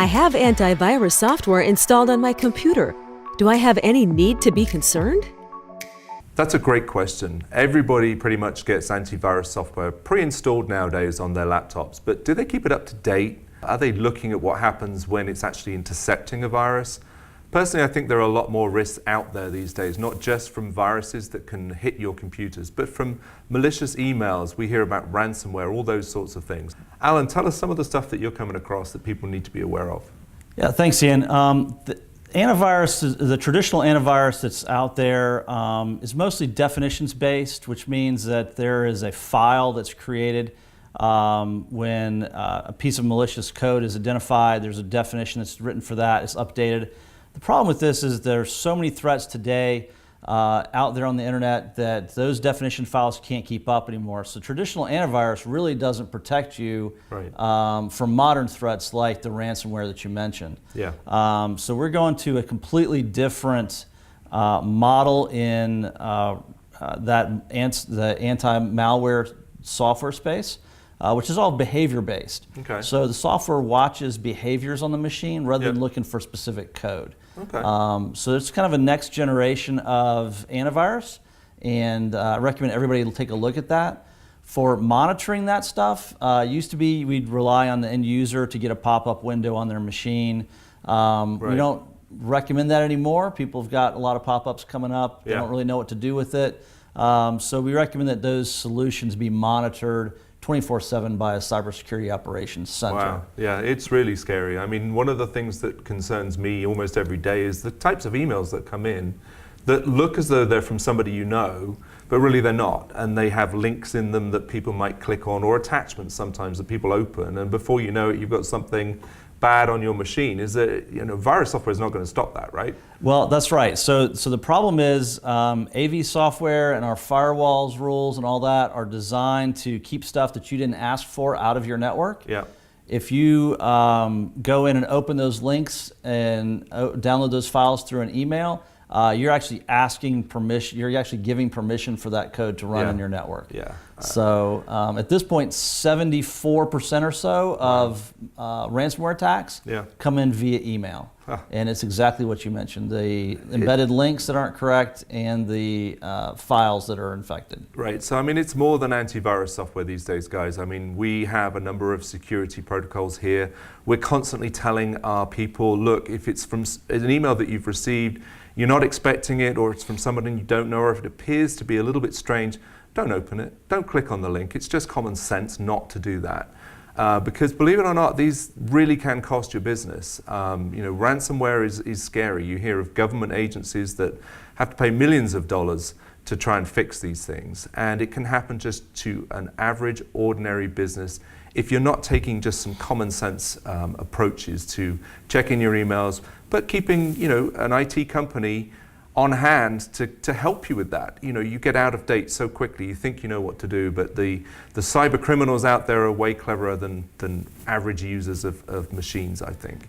I have antivirus software installed on my computer. Do I have any need to be concerned? That's a great question. Everybody pretty much gets antivirus software pre-installed nowadays on their laptops, but do they keep it up to date? Are they looking at what happens when it's actually intercepting a virus? Personally, I think there are a lot more risks out there these days, not just from viruses that can hit your computers, but from malicious emails. We hear about ransomware, all those sorts of things. Alan, tell us some of the stuff that you're coming across that people need to be aware of. Yeah, thanks, Ian. The antivirus, the traditional antivirus that's out there is mostly definitions based, which means that there is a file that's created when a piece of malicious code is identified. There's a definition that's written for that. It's updated. The problem with this is there's so many threats today out there on the internet that those definition files can't keep up anymore. So traditional antivirus really doesn't protect you from modern threats like the ransomware that you mentioned. Yeah. So we're going to a completely different model in the anti-malware software space, which is all behavior-based. Okay. So the software watches behaviors on the machine rather than looking for specific code. Okay. So it's kind of a next generation of antivirus, and I recommend everybody take a look at that. For monitoring that stuff, used to be we'd rely on the end user to get a pop-up window on their machine. We don't recommend that anymore. People have got a lot of pop-ups coming up. They don't really know what to do with it. So we recommend that those solutions be monitored 24/7 by a cybersecurity operations center. Wow, yeah, it's really scary. I mean, one of the things that concerns me almost every day is the types of emails that come in that look as though they're from somebody you know, but really they're not. And they have links in them that people might click on, or attachments sometimes that people open. And before you know it, you've got something bad on your machine. Is that, virus software is not going to stop that, right? Well, that's right. So the problem is AV software and our firewalls rules and all that are designed to keep stuff that you didn't ask for out of your network. Yeah. If you go in and open those links and download those files through an email, you're actually asking permission. You're actually giving permission for that code to run on your network. Yeah. So at this point, 74% or so of ransomware attacks come in via email, and it's exactly what you mentioned: the embedded links that aren't correct and the files that are infected. Right. So I mean, it's more than antivirus software these days, guys. I mean, we have a number of security protocols here. We're constantly telling our people, look, if it's from an email that you've received, you're not expecting it, or it's from somebody you don't know, or if it appears to be a little bit strange, don't open it. Don't click on the link. It's just common sense not to do that. Because believe it or not, these really can cost your business. Ransomware is scary. You hear of government agencies that have to pay millions of dollars to try and fix these things. And it can happen just to an average, ordinary business if you're not taking just some common sense approaches to checking your emails, but keeping an IT company on hand to help you with that. You get out of date so quickly, you think you know what to do, but the cyber criminals out there are way cleverer than average users of machines, I think.